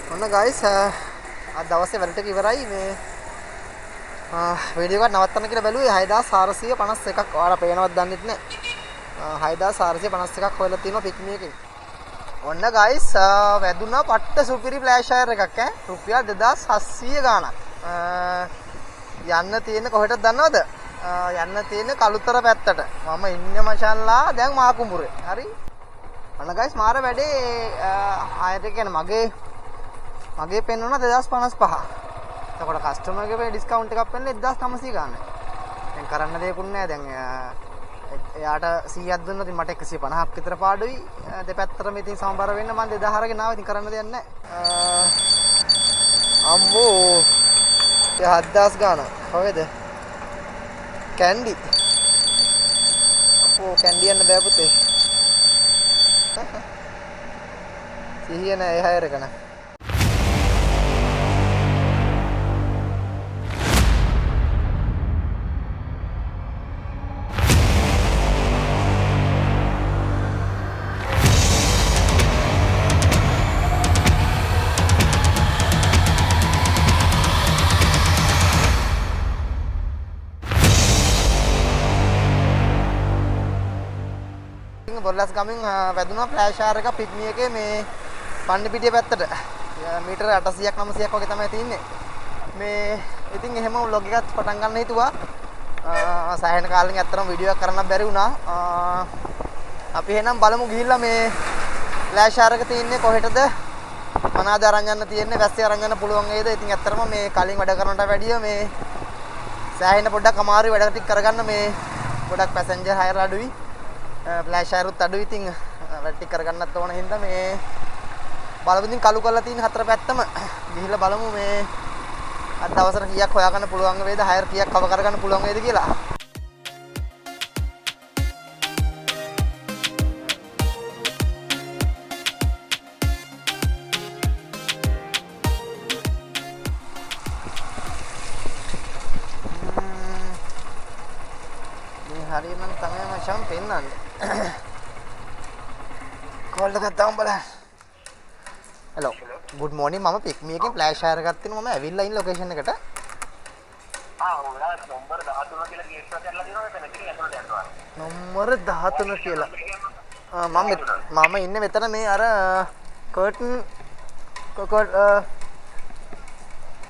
ඔන්න ගයිස් අද දවසේ වැඩ ටික ඉවරයි මේ වීඩියෝ එක නවත්තන්න කියලා බැලුවේ 6451ක් ඔයාලා පේනවද දන්නෙත් නැහැ 6451ක් හොයලා තියෙනවා පික්මි එකේ ඔන්න ගයිස් වැදුනා පට්ට සුපිරි ෆ්ලෑෂ් ෂයර් එකක් රුපියල් 2700 ගාණක් යන්න තියෙන්නේ කොහෙටද දන්නවද යන්න තියෙන්නේ කළුතර පැත්තට මම ඉන්නේ මචල්ලා දැන් මාකුඹුරේ හරි ඔන්න ගයිස් මාර වැඩේ ආයෙත් කියන්නේ මගේ පෙන්වන 2055. එතකොට කස්ටමර් ගේ ඩිස්කවුන්ට් එකක් පෙන්නන 1900 ගන්න. දැන් කරන්න දෙයක්වත් නැහැ. දැන් එයාට 100ක් දුන්නොත් මට 150ක් විතර පාඩුයි. දෙපැත්තටම ඉතින් සමබර වෙන්න මම 2000 අරගෙන ආවා. ඉතින් කරන්න දෙයක් නැහැ. අම්මෝ 7000 ගන්න. කොහෙද? කැන්ඩි. අපෝ කැන්ඩි යන්න බෑ පුතේ. සිහිය නැහැ එහා එරකන. බොරලස් ගමින් වැදුනා ෆ්ලෑෂ් ෂයර් එක පිග්මි එකේ මේ පන්නිපිටිය පැත්තට මීටර 800ක් 900ක් වගේ තමයි තියෙන්නේ මේ ඉතින් එහෙම vlog එකක් පටන් ගන්න හිතුවා සෑහෙන කාලෙකින් ඇත්තටම වීඩියෝ එකක් කරන්න බැරි වුණා අපි එහෙනම් බලමු ගිහිල්ලා මේ ෆ්ලෑෂ් ෂයර් එක තියෙන්නේ කොහෙටද මොනවාද අරන් යන්න තියෙන්නේ වැස්සේ අරන් යන්න පුළුවන් වේද ඉතින් ඇත්තටම මේ කලින් වැඩ කරනට වැඩිය මේ සෑහෙන පොඩ්ඩක් අමාරුයි වැඩ ටික කරගන්න මේ ගොඩක් පැසෙන්ජර් හයර් අඩුයි ෆ්ලෑෂ් ෂයරුත් අඩුයි ඉතින් වැඩ ටික කරගන්නත් ඕන හින්දා මේ බලමු ඉතින් කළු කරලා තියෙන හතර පැත්තම ගිහිල්ලා බලමු මේ අද දවසට කීයක් හොයාගන්න පුළුවන් වේද හයර් කීයක් කව කරගන්න පුළුවන් වේද කියලා හරියනම් තමයි මචං පෙන්නන්නේ කෝල් එකක් තාම බලන්න hello good morning මම පික්මි එකෙන් ෆ්ලෑෂ් ෂයර් එකක් තියෙනවා මම ඇවිල්ලා ඉන්න ලොකේෂන් එකට ඔයාලා නම්බර 13 කියලා ගේට් එක කරලා දෙනවා මෙතන ඉතින් ඇතුළට යනවා නම්බර 13 කියලා මම ඉන්නේ මෙතන මේ අර කර්ටන්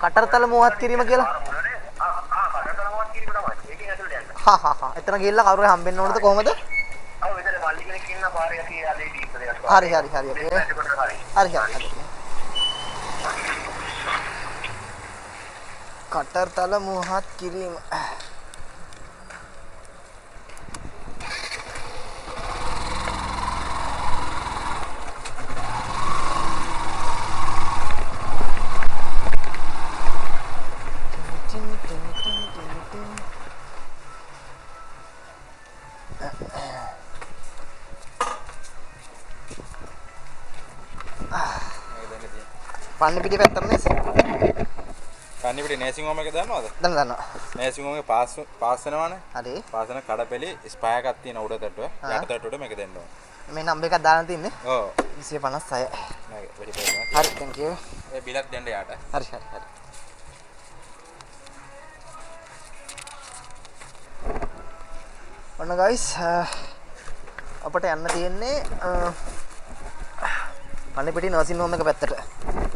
කටර්තල මුවත් කිරීම කියලා හා එතන ගිහිල්ලා කවුරු හරි හම්බෙන්න ඕනද කොහමද? ඔව් විතර මල්ලි කෙනෙක් ඉන්න පාරේ අපි ආලේ දීපදයක්. හරි. කටර්තල මුවත් කිරීම. පන්නිපිටිය පැත්තට නේද? පන්නිපිටිය නේසිං හෝම් එක දන්නවද? දන්නවා. නේසිං හෝම් එක පාස් වෙනවනේ. හරි. පාස් වෙන කඩපෙලි ස්පයර් එකක් තියෙන උඩ තට්ටුව. යට තට්ටුවට මේක දෙන්න ඕන. මේ නම්බර් එකක් දාලා තින්නේ. ඔව්. 256. නේද? වැඩි පොඩ්ඩක්. හරි thank you. ඒ බිලක් දෙන්න යාට. හරි. ඔන්න guys අපිට යන්න තියෙන්නේ පන්නිපිටිය නර්සින් හෝම් එක පැත්තට.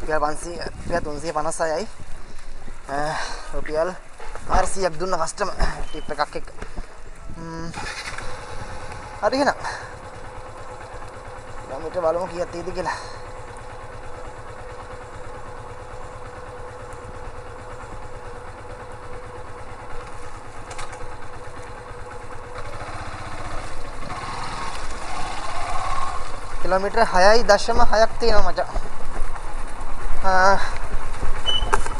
රුපියල් 500 356යි. රුපියල් 400ක් දුන්න කස්ටමර් ටිප් එකක් එක්ක. හරි එහෙනම්. ළමයට බලමු කීයක් තියෙද කියලා. කිලෝමීටර් 6.6ක් තියෙනවා මචං.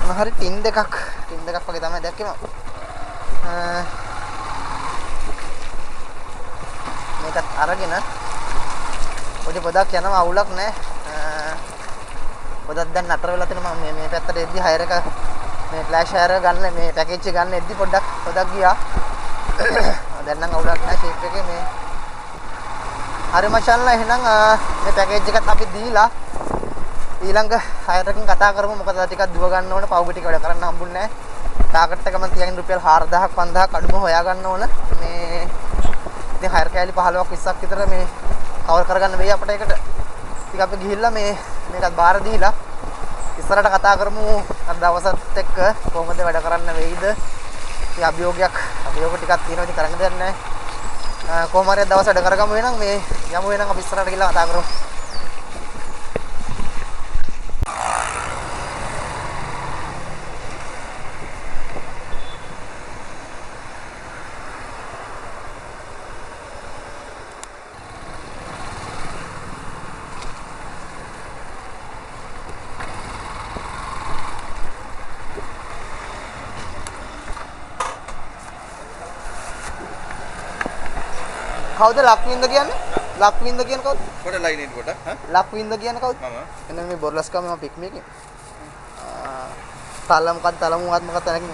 මොනහරි ටින් දෙකක් වගේ තමයි දැක්කේ මම. මේකත් අරගෙන පොඩි පොඩක් යනවා අවුලක් නැහැ. පොඩක් දැන් නතර වෙලා තියෙනවා මම මේ පැත්තට එද්දි හයර් එක මේ ෆ්ලෑෂ් ෂයර් ගන්න මේ පැකේජ් එක ගන්න එද්දි පොඩක් ගියා. දැන් නම් අවුලක් නැහැ ෂේප් එකේ මේ හරි මචංලා එහෙනම් මේ පැකේජ් එකත් අපි දීලා ඊළඟ හයරකින් කතා කරමු. මොකද ටිකක් දුව ගන්න ඕන. පවුග ටික වැඩ කරන්න හම්බුන්නේ නැහැ. ටාගට් එක මම තියන්නේ රුපියල් 4000ක් 5000ක් අඩුම හොයා ගන්න ඕන. මේ ඉතින් හයර කෑලි 15ක් 20ක් විතර මේ කවර් කරගන්න වෙයි අපිට ඒකට. ඉතින් අපි ගිහිල්ලා මේකත් බාර දීලා ඉස්සරහට කතා කරමු. අර දවසත් එක්ක කොහොමද වැඩ කරන්න වෙයිද? ඉතින් අභියෝග ටිකක් තියෙනවා. ඉතින් කරන්න දෙයක් නැහැ. කොහොම හරි දවස් වැඩ කරගමු වෙනම් මේ යමු වෙනම් අපි ඉස්සරහට ගිහලා කතා කරමු. කවුද ලක්වින්ද කියන්නේ? ලක්වින්ද කියන්නේ කවුද? කොට ලයින් ඉන්න කොට හා ලක්වින්ද කියන්නේ කවුද? මම එන්න මේ බොර්ලස්කම මම පික් මේකේ. තල මොකක්ද තලමුවත් මොකක්ද නැගින්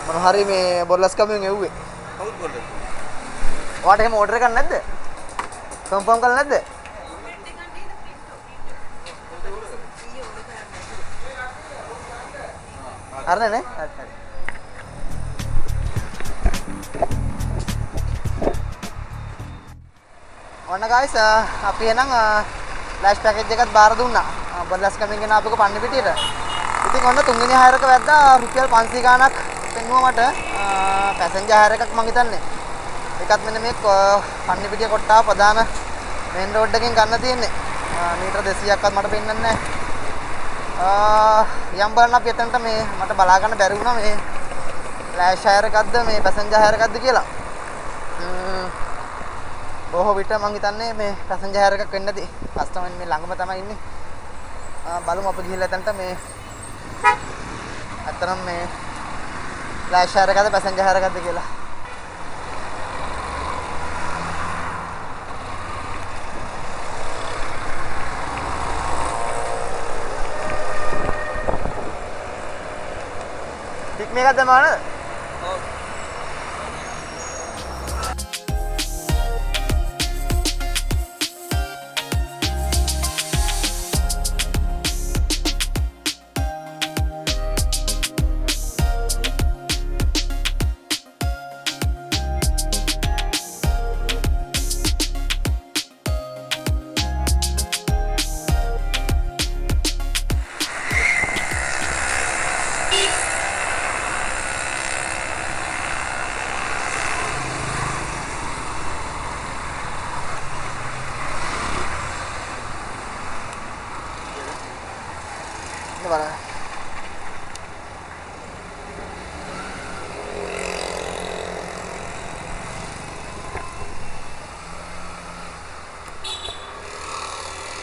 මොන හරි මේ බොර්ලස්කමෙන් එව්වේ. කවුද බොල්ද? ඔයාට එහෙම ඕඩර් එකක් නැද්ද? කන්ෆර්ම් කරලා නැද්ද? හරිනේ නේ? හරි. ඔන්න guys අපි එහෙනම් ෆ්ලෑෂ් පැකේජ් එකත් බාර දුන්නා. බොල්ලස් කමින් ගෙන ආපුක පන්න පිටියට. ඉතින් ඔන්න තුන්වෙනි හයරක වැද්දා රුපියල් 500 ගාණක් පෙන්නුවා මට. පැසෙන්ජර් හයර එකක් මං හිතන්නේ. ඒකත් මෙන්න මේ පන්න පිටිය කොට්ටාව ප්‍රධාන මේන් රෝඩ් එකෙන් ගන්න තියෙන්නේ. මීටර 200ක්වත් මට පෙන්නන්නේ නැහැ. යම් බලන්න අපි එතනට මේ මට බලා ගන්න බැරි වුණා මේ ෆ්ලෑෂ් හයර එකක්ද මේ පැසෙන්ජර් හයර එකක්ද කියලා. බොහෝ විට මං හිතන්නේ මේ පැසෙන්ජර් හයර් එකක් වෙන්න ඇති. කස්ටමර් මේ ළඟම තමයි ඉන්නේ. බලමු අපි ගිහිල්ලා එතනට මේ අතරම මේ ෆ්ලෑෂ් හයර් එකද පැසෙන්ජර් හයර් එකද කියලා. ටික් මේකද මාන? ඔව්. බලන්න.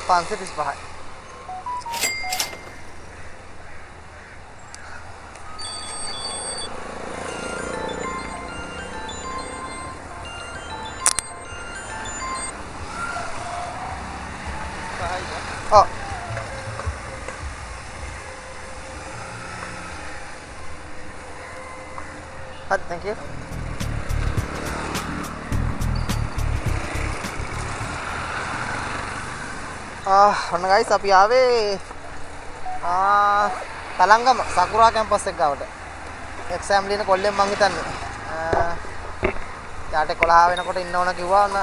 पाँच से 25 Oh. Thank you. ඔන්න ගයිස් අපි ආවේ තලංගම සකුරා කැම්පස් එක ගාවට. එක්සෑම් ලියන කොල්ලෙන් මං හිතන්නේ. යාට 11 වෙනකොට ඉන්න ඕන කිව්වා. ඔන්න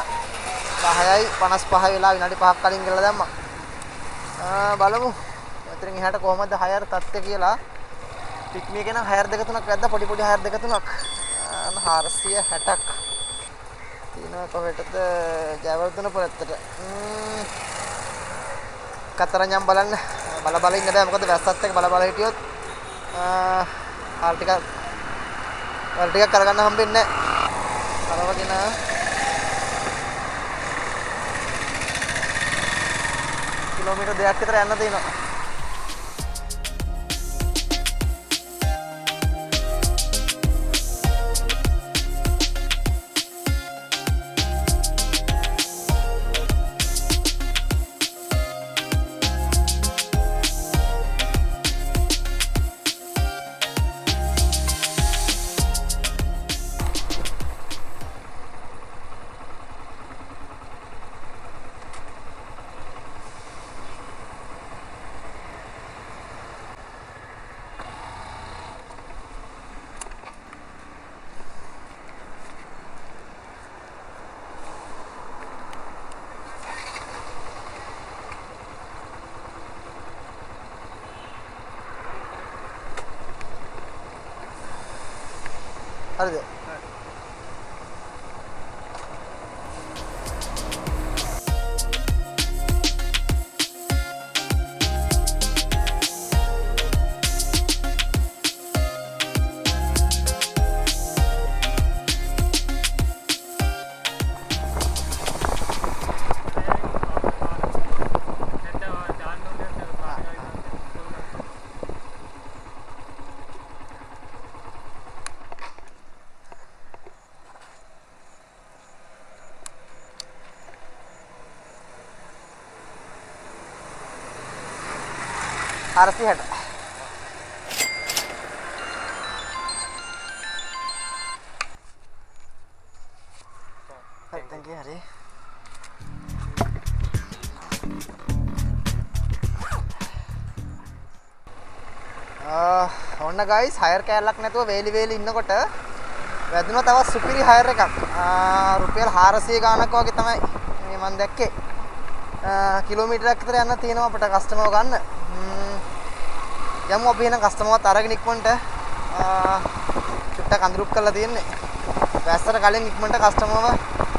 10යි 55 වෙලා විනාඩි 5ක් කලින් ගිහලා දැම්මා. බලමු. මෙතනින් එහාට කොහමද හයර් තත්ත්වය කියලා. පික්නික් එක නම් හයර් දෙක තුනක් වැද්දා පොඩි පොඩි හයර් දෙක තුනක්. 460ක්. තියෙනවා කොහෙටද? ජයවර්ධන පුරත්තට. කතරඤම් බලන්න බල බල ඉන්න බෑ මොකද වැස්සත් එක්ක බල බල හිටියොත් හාල් ටිකක් කරගන්න හම්බෙන්නේ නැහැ. අරවගෙන කිලෝමීටර් 2ක් විතර යන්න තියෙනවා. හරිද? Harusnya ada. Thank you Hari. ඔන්න guys හයර් කෑල්ලක් නැතුව වේලි ඉන්නකොට වැදුනා තවත් සුපිරි හයර් එකක්. රුපියල් 400 ගාණක් වගේ තමයි මේ මම දැක්කේ. කිලෝමීටරයක් විතර යන්න තියෙනවා අපිට කස්ටමර්ව ගන්න. යමු අපි එහෙනම් කස්ටමර්වත් අරගෙන ඉක්මනට චුට්ටක් අඳුරුප් කරලා තියෙන්නේ. වැස්සට කලින් ඉක්මනට කස්ටමර්ව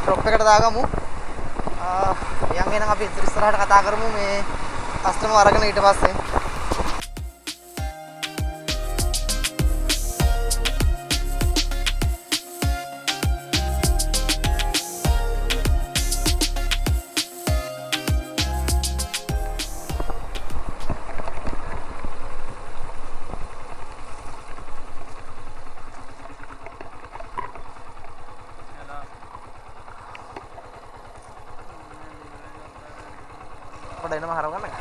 ඩ්‍රොප් එකට දාගමු. යන් එහෙනම් අපි ඉස්සරහට කතා කරමු මේ කස්ටමර්ව අරගෙන ඊට පස්සේ. එනම හරව ගන්න.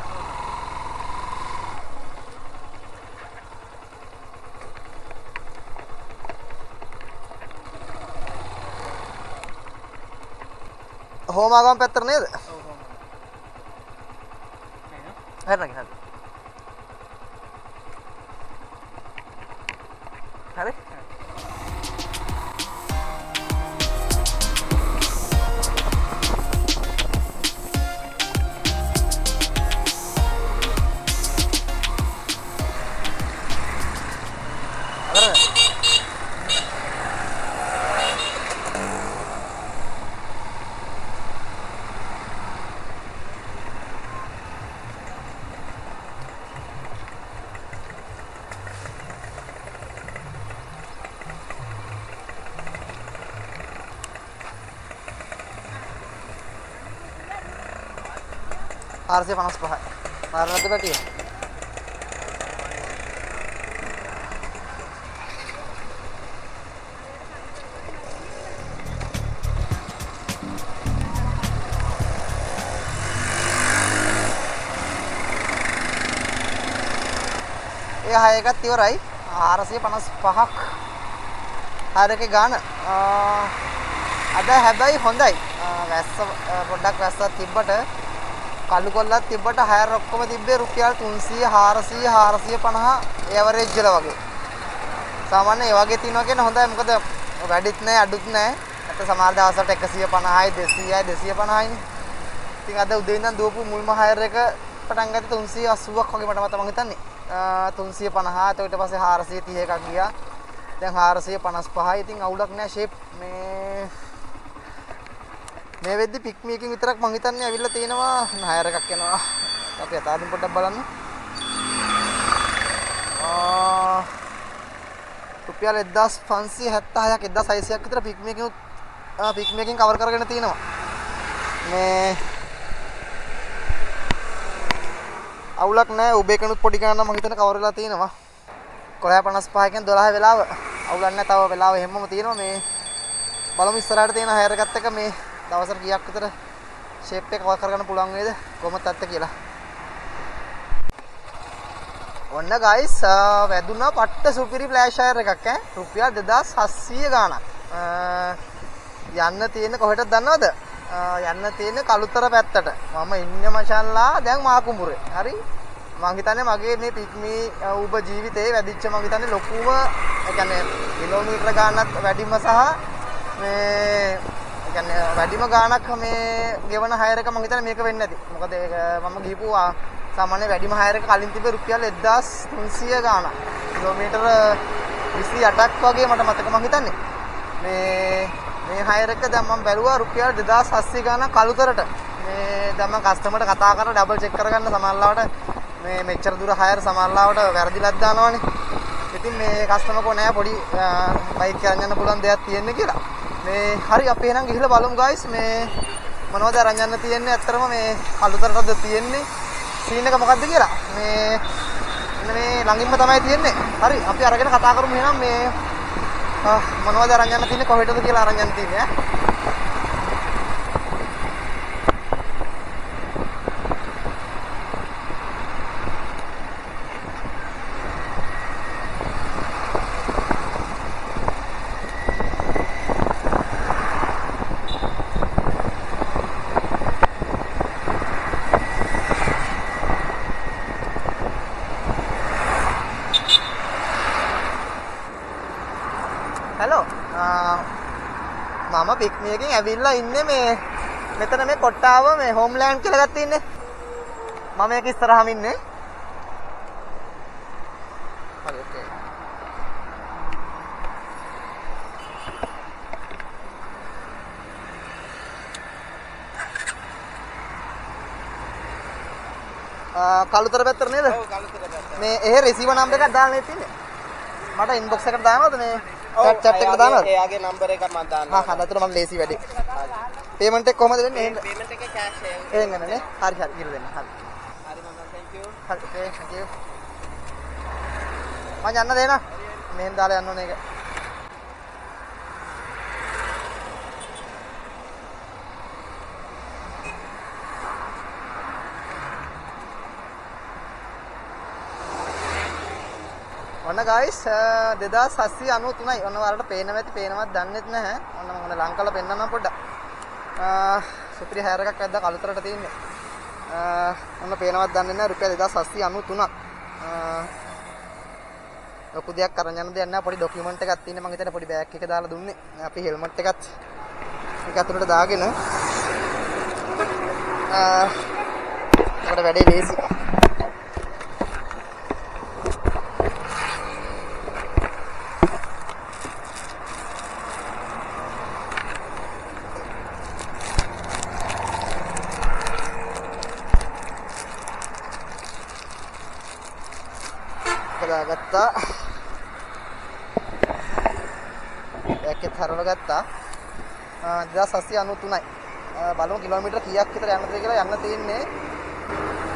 හෝමාගම පැත්තට නේද? ඔව් හෝමාගම. නේද? හරි. Harusnya panas paha. Marah nanti berarti ya? ඒ හය එකත් ඉවරයි. 455ක් හරකේ ගාන. අද හැබැයි හොඳයි. වැස්ස පොඩ්ඩක් වැස්සක් තිබ්බට කළු කොල්ලක් තිබ්බට හයර් ඔක්කොම තිබ්බේ රුපියල් 300 400 450 එවරේජ් වල වගේ. සාමාන්‍ය ඒ වගේ තියනවා කියන්නේ හොඳයි. මොකද වැඩිත් නැහැ අඩුත් නැහැ. නැත්නම් සමහර දවසට 150යි 200යි 250යි නේ. ඉතින් අද උදේ ඉඳන් දුවපු මුල්ම හයර් එක පටන් ගත්තේ 380ක් වගේ මට මම හිතන්නේ. 350 ඊට පස්සේ 430 එකක් ගියා. දැන් 455යි. ඉතින් අවුලක් නැහැ ෂේප් මේ වෙද්දි පික් මේකින් විතරක් මං හිතන්නේ ඇවිල්ලා තිනවා හයර් එකක් එනවා. අපි අතාරින් පොඩ්ඩක් බලන්න. රුපියල් 1576ක් 1600ක් විතර පික් මේකින් කවර් කරගෙන තිනවා. මේ අවුලක් නැහැ. උබේකනුත් පොඩි ගණන් මං හිතන්නේ කවර් වෙලා තිනවා. 11:55 12 වෙලාව අවුලක් නැහැ. තව වෙලාව හැමම තියෙනවා. මේ බලමු ඉස්සරහට තියෙන හයර් එකත් එක මේ දවසට කීයක් විතර ෂේප් එක කවර් කරගන්න පුළුවන් වේද කොහොමද ඇත්ත කියලා. ඔන්න ගයිස් වැදුනා පට්ට සුපිරි ෆ්ලෑෂ් හයර් එකක් රුපියල් 2700 ගාණක්. යන්න තියෙන්නේ කොහෙටද දන්නවද? යන්න තියෙන්නේ කළුතර පැත්තට. මම ඉන්නේ මචන්ලා දැන් මාකුඹුරේ. හරි? මං හිතන්නේ මගේ මේ පික්මී උඹ ජීවිතේ වැඩිච්ච මං හිතන්නේ ලොකුම ඒ කියන්නේ කිලෝමීටර ගාණක් වැඩිම සහ මේ කියන්නේ වැඩිම ගාණක් මේ ගෙවන හයර් එක මම හිතන්නේ මේක වෙන්නේ නැති. මොකද ඒක මම ගිහපු සාමාන්‍ය වැඩිම හයර් එක කලින් තිබ්බේ රුපියල් 1300 ගාණක්. කිලෝමීටර 28ක් වගේ මට මතක මම හිතන්නේ. මේ හයර් එක දැන් මම බැලුවා රුපියල් 2700 ගාණක් කළුතරට. මේ දැන් මම කස්ටමර්ට කතා කරලා ඩබල් චෙක් කරගන්න සමහරවිට මේ මෙච්චර දුර හයර් සමහරවිට වැරදිලක් දානවනේ. ඉතින් මේ කස්ටමර් කෝ නෑ පොඩි බයික් එකක් යන්න පුළුවන් දෙයක් තියෙන්නේ කියලා. මේ හරි අපි එහෙනම් ගිහිල්ලා බලමු guys මේ මොනවද අරන් යන්න තියෙන්නේ ඇත්තටම මේ කළුතරටද තියෙන්නේ සීන් එක මොකද්ද කියලා. මේ මේ ළඟින්ම තමයි තියෙන්නේ. හරි අපි අරගෙන කතා කරමු එහෙනම් මේ මොනවද අරන් යන්න තියෙන්නේ කොහෙටද කියලා අරන් යන්න තියෙන්නේ මම පික්නික් එකකින් ඇවිල්ලා ඉන්නේ මේ මෙතන මේ කොට්ටාව මේ හෝම්ලෑන්ඩ් කියලා ගත්ත ඉන්නේ. මම මේක ඉස්සරහම ඉන්නේ. හරි ඕකේ. කළුතර පැත්තට නේද? ඔව් කළුතර පැත්ත. මේ එහෙ රිසීවර් නම්බර් එකක් දාලා නේ තින්නේ. මට ඉන්බොක්ස් එකට දානවද මේ? chat එකට දානවද? එයාගේ නම්බර් එකක් මම දාන්නම්. හා හදතර මම ලේසි වැඩි. පේමන්ට් එක කොහමද වෙන්නේ? පේමන්ට් එකේ කැෂ් එක. එහෙනම් නේ. හරි හරි කියලා දෙන්න. හරි. හරි මම thank you. හරි okay thank you. මම යන්න දෙන්න. මෙහෙන් දාලා යන්න ඕනේ ඒක. ඔන්න guys 2793යි. ඔන්න ඔයාලට පේනව ඇති පේනවත් දන්නෙත් නැහැ. ඔන්න මම ඔන්න ලං කරලා පෙන්නන්නම් පොඩ්ඩක්. සුපිරි හයර් එකක් වැද්දා කළුතරට තියෙන්නේ. ඔන්න පේනවත් දන්නේ නැහැ රුපියල් 2793ක්. ලොකු දෙයක් අරන් යන්න දෙයක් නැහැ. පොඩි ડોකියුමන්ට් එකක් තියෙන්නේ. මම හිතන්නේ පොඩි බෑග් එක දාලා දුන්නේ. අපි හෙල්මට් එකත් ඒක අතුරට දාගෙන ඒකට වැඩේ ලේසි. ගත්තා ඒකෙත් හරවලා ගත්තා 2793යි බලමු කිලෝමීටර කීයක් විතර යන්නද කියලා යන්න තියෙන්නේ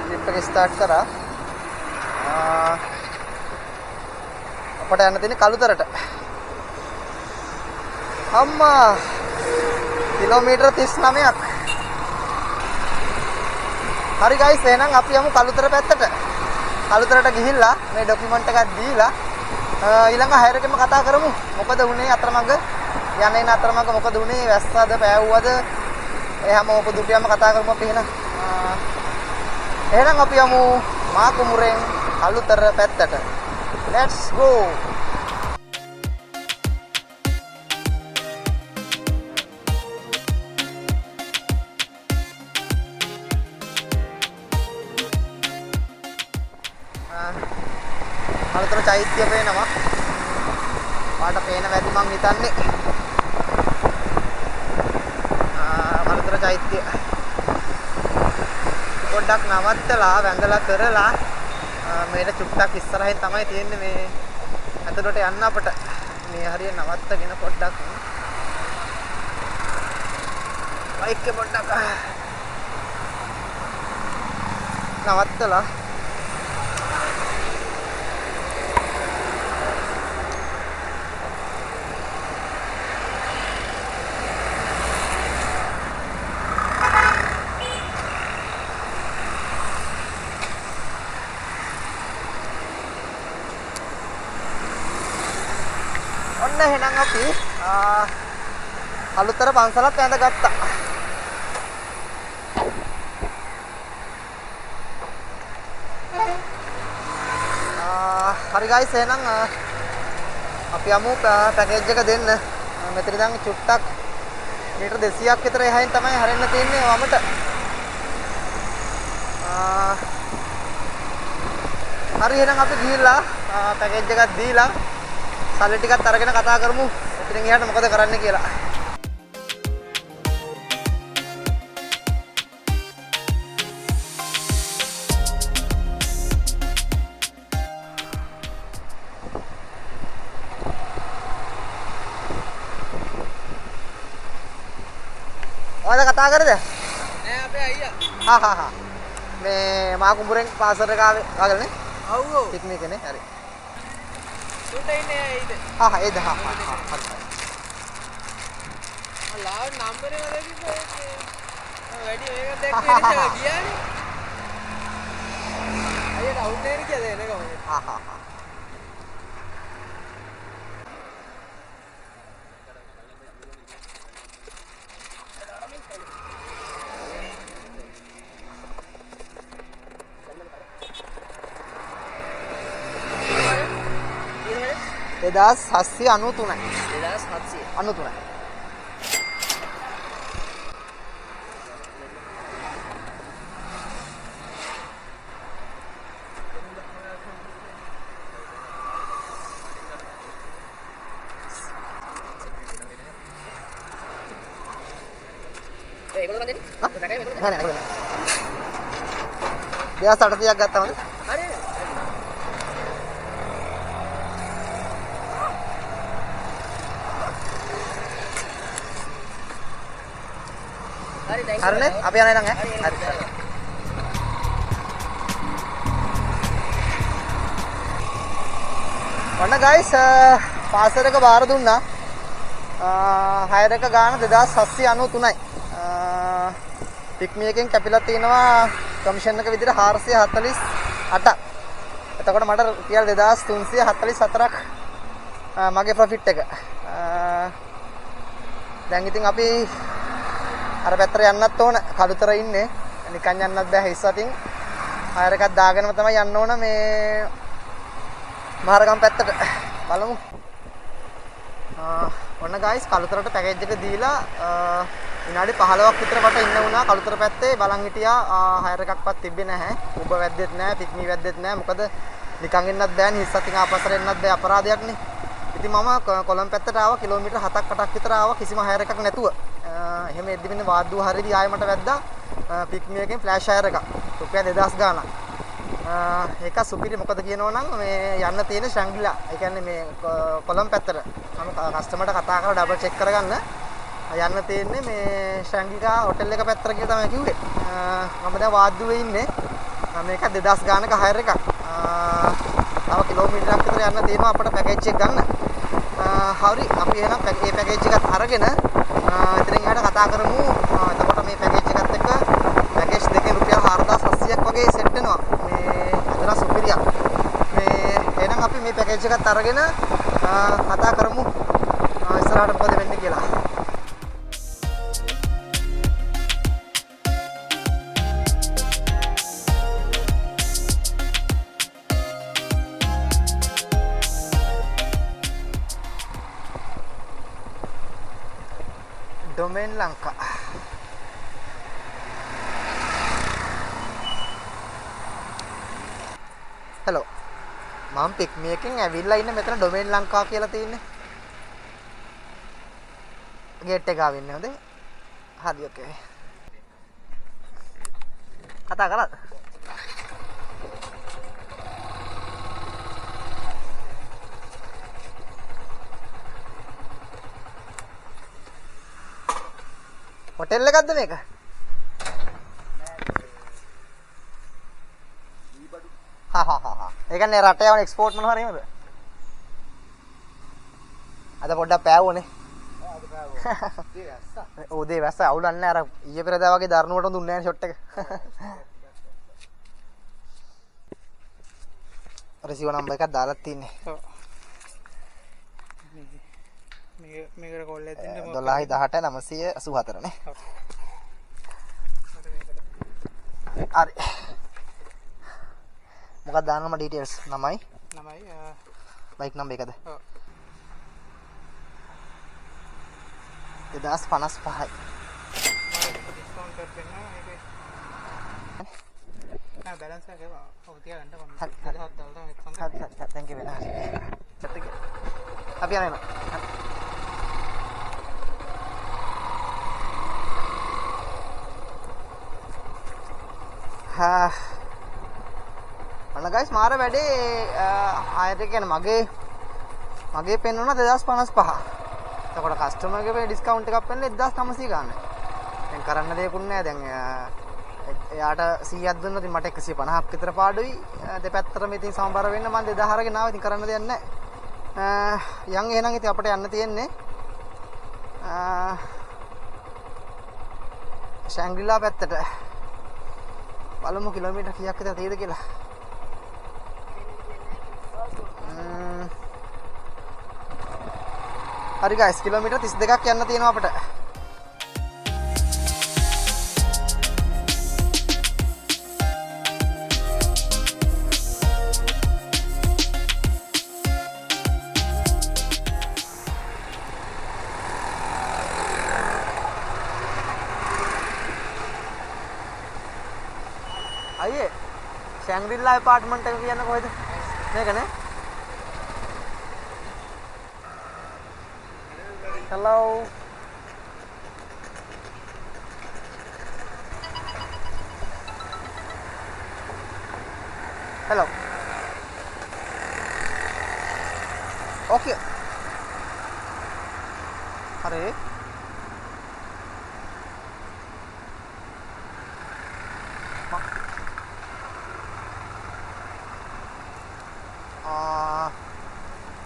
ට්‍රිප් එක ස්ටාර්ට් කරා අපට යන්න තියෙන්නේ කළුතරට අම්මා කිලෝමීටර 39ක් හරි ගයිස් එහෙනම් අපි යමු කළුතර පැත්තට කළුතරට ගිහිල්ලා මේ ડોකියුමන්ට් එකක් දීලා ඊළඟ හයර් එකෙම කතා කරමු. මොකද උනේ අතරමඟ යන්නේ අතරමඟ මොකද උනේ වැස්සද පෑවුවද ඒ හැම උපදුටියම කතා කරමු අපි එහෙනම්. එහෙනම් අපි යමු මාකුමුරෙන් කළුතර පැත්තට. Let's go. කළුතර චෛත්‍ය පේනවා. පාට පේන වැඩි මං හිතන්නේ. කළුතර චෛත්‍ය. පොඩ්ඩක් නවත්තලා වැඳලා කරලා මේක චුට්ටක් ඉස්සරහින් තමයි තියෙන්නේ මේ ඇතුළට යන්න අපට. මේ හරිය නවත්තගෙන පොඩ්ඩක් බයික් එක පොඩ්ඩක් නවත්තලා එහෙනම් අපි කළුතර පන්සලක් ඇඳගත්තා. හරි ගයිස් එහෙනම් අපි යමු පැකේජ් එක දෙන්න. මෙතන ඉඳන් චුට්ටක් මීටර 200ක් විතර එහායින් තමයි හරින්න තියෙන්නේ වමට. හරි එහෙනම් අපි ගිහිල්ලා පැකේජ් එකක් දීලා සල්ලි ටිකක් අරගෙන කතා කරමු. ඉතින් එයාට මොකද කරන්න කියලා. ඔයාලා කතා කරද? නෑ අපේ අයියා. හා. මේ මා කුඹුරෙන් පාසල් එක ආවගෙන ඔව් ඔව්. පික්නික් එකනේ. හරි. උට ඉන්නේ ඇයිද? ඒද හරි. ලාව නම්බර් එක දෙකින් වැඩි මේක දැක්කේ ඉතින් ගියානේ. අයියට අවුට් එකේ කියද එනකම. හා. එදස් 793යි. 2700. 93යි. ඒගොල්ලෝ ගන්නේ? රටකයි මේගොල්ලෝ. නෑ නෑ. 2800ක් ගත්තම. හරි. හරි දැන් හරිනේ? අපි යන්නේ නම් ඈ. හරි. ඔන්න guys පාසල් එක බාර දුන්නා. හයර් එක ගාන 2793යි. පික්මි එකෙන් කැපිලා තිනවා කමිෂන් එක විදිහට 448ක්. එතකොට මට රුපියල් 2344ක් මගේ ප්‍රොෆිට් එක. දැන් ඉතින් අපි අර පැත්තට යන්නත් ඕන. කඩුතර ඉන්නේ. නිකන් යන්නත් බෑ හිස් අතින්. හයර් එකක් දාගෙනම තමයි යන්න ඕන මේ මහරගම් පැත්තට. බලමු. ඔන්න guys කලුතරට පැකේජ් එක දීලා විනාඩි 15ක් විතර මට ඉන්න වුණා කලුතර පැත්තේ බලන් හිටියා හයර් එකක්වත් තිබ්බේ නැහැ. උඹ වැද්දෙත් නැහැ, පික්මි වැද්දෙත් නැහැ. මොකද නිකන් එන්නත් බෑනේ හිස් අතින් ආපස්සට එන්නත් බෑ අපරාධයක්නේ. ඉතින් මම කොළඹ පැත්තට ආවා කිලෝමීටර් 7ක් 8ක් විතර ආවා කිසිම හයර් එකක් නැතුව. එහෙම එද්දි මෙන්න වාද්දුව හරියදී ආයෙ මට වැද්දා පික්මි එකෙන් ෆ්ලෑෂ් හයර් එකක්. රුපියල් 2000 ගාණක්. ඒක සුපිරි මොකද කියනවනම් මේ යන්න තියෙන ශ්‍රැංගිලා. ඒ කියන්නේ මේ කොළඹ පැත්තට. මම කස්ටමර්ට කතා කරලා ඩබල් චෙක් කරගන්න. යන්න තියෙන්නේ මේ ශ්‍රැංගිකා හොටෙල් එක පැත්තට කියලා තමයි කිව්වේ. මම දැන් වාද්දුවේ ඉන්නේ. මේක 2000 ගානක හයර් එකක්. තව කිලෝමීටරයක් විතර යන්න තියෙනවා අපිට පැකේජ් එක ගන්න. හරි අපි එහෙනම් මේ පැකේජ් එකත් අරගෙන ඉතින් එහාට කතා කරමු. එතකොට මේ පැකේජ් එකත් එක්ක පැකේජ් දෙකේ රුපියල් 4700ක් වගේ සෙට් වෙනවා. මේ අතන සුපිරියක්. මේ එහෙනම් අපි මේ පැකේජ් එකත් අරගෙන කතා කරමු. ඉස්සරහට මොකද වෙන්නේ කියලා. Domain Lanka. Hello. මම පික්මි එකෙන් ඇවිල්ලා ඉන්නේ මෙතන ඩොමේන් ලංකා කියලා තියෙන්නේ. ගේට් එක ආවෙන්නේ හොඳේ. හරි ඔකේ. කතා කරලා. හොටෙල් එකක්ද මේක? හා. ඒ කියන්නේ රට යවන එක්ස්පෝර්ට් මොනවා හරි නේද? අද පොඩ්ඩක් පෑවුනේ. උදේ වැස්ස අවුලන්නේ අර ඊයේ පෙරදා වගේ දරුණුවට දුන්නේ නැහැ ෂොට් එක. රිසීවර් නම්බර් එකක් දාලා තින්නේ. ඔව්. මේකට කෝල් එකක් දෙන්න 12 18 984 නේ. ඔව්. හරි. මොකක්ද දාන්නම ඩීටේල්ස් නමයි බයික් නම්බර් එකද? ඔව්. 2055යි. ඩිස්කවුන්ට් එකක් දෙන්න මේකේ. නෑ බැලන්ස් එක ඔව් තියාගන්න මම. හරි. හරි. thank you very much. අපි යනවා. අන්න ගයිස් මාර වැඩේ ආයෙත් කියන්නේ මගේ පෙන්වන 2055. එතකොට කස්ටමර්ගේ ඩිස්කවුන්ට් එකක් පෙන්නන 1900 ගන්න. දැන් කරන්න දෙයක්වත් නැහැ. දැන් එයාට 100ක් දුන්නොත් මට 150ක් විතර පාඩුයි. දෙපැත්තටම ඉතින් සමබර වෙන්න මම 2000 අරගෙන ආවා. ඉතින් කරන්න දෙයක් නැහැ. යන් එහෙනම් ඉතින් අපිට යන්න තියෙන්නේ ශැංග්‍රීලා පැත්තට. බලමු කිලෝමීටර් කීයක් විතර තියෙද කියලා. හරි ගයිස් කිලෝමීටර් 32ක් යන්න තියෙනවා අපිට. අයියේ ශැංග්‍රීලා ඇපාර්ට්මන්ට් එක කියන්නේ කොහෙද? මේකනේ. Hello. Hello. Okay. Hare.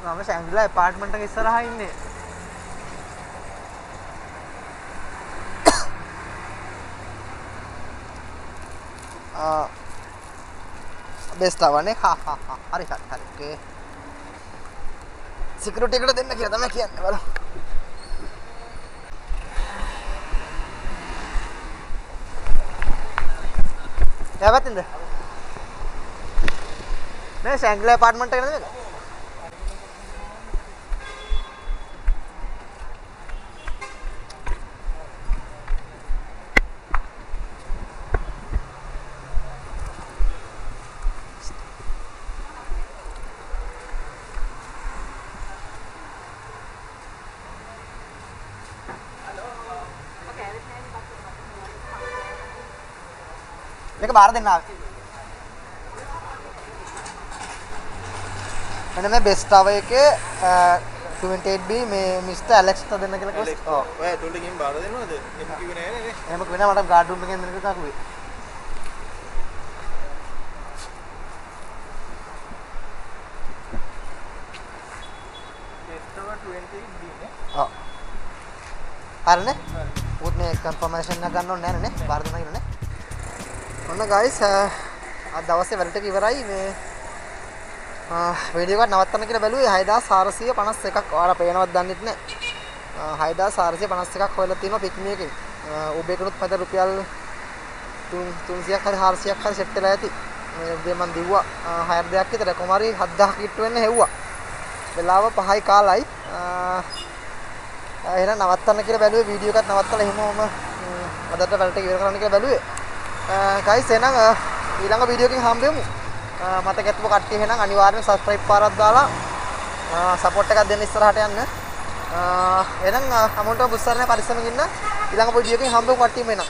මම ශැංග්‍රීලා ඇපාර්ට්මන්ට් එක ඉස්සරහා ඉන්නේ. बेस्ट आवने हाँ हाँ हाँ हरी ओके सिक्योरिटी को देना किया था मैं किया वाला क्या बात है मैं ශැංග්‍රීලා अपार्टमेंट है ना මේක බාර දෙන්න ආවේ. මෙන්න මේ බෙස්ට් ටවර් එකේ 28B මේ මිස්ටර් ඇලෙක්ස්ට දෙන්න කියලා කිව්වා. ඔව්. ඔය ඇතුළට ගිහින් බාර දෙනවද? එහෙම කිව්වේ නෑ නේ. එහෙම කිව්වේ නෑ මට ගාඩ් රූම් එකෙන් දෙන්න කියලා කිව්වේ. බෙස්ට් ටවර් 28B නේ. ඔව්. හරිනේ? උත් මේ කන්ෆර්මේෂන් එක ගන්න ඕනේ නෑනේ නේ. බාර දෙන්න කියලා නේ. ඔන්න ගයිස් අද දවසේ වැඩ ටික ඉවරයි මේ වීඩියෝ එකක් නවත්තන්න කියලා බැලුවේ 6451ක් ඔයාලා පේනවද දන්නෙත් නැහැ 6451ක් හොයලා තියෙනවා පික්මි එකෙන් උබේ කනුත් මට රුපියල් 300ක් හරි 400ක් හරි සෙට් වෙලා ඇති මේ උදේ මන් දිව්වා 6 දෙයක් විතර කොමාරි 7000 කිට්ටු වෙන්න හෙව්වා වෙලාව 5යි කාලයි එහෙනම් නවත්තන්න කියලා බැලුවේ වීඩියෝ එකක් නවත්තලා එහෙමම අදට වැඩ ටික ඉවර කරන්න කියලා බැලුවේ guys එහෙනම් ඊළඟ වීඩියෝ එකකින් හම්බෙමු මතක ඇතුව කට්ටිය එහෙනම් අනිවාර්යෙන් subscribe පාරක් දාලා support එකක් දෙන්න ඉස්සරහට යන්න එහෙනම් අමුන්ට බුස්සරනේ පරිස්සමෙන් ඉන්න ඊළඟ වීඩියෝ එකකින් හම්බෙමු කට්ටියම එහෙනම්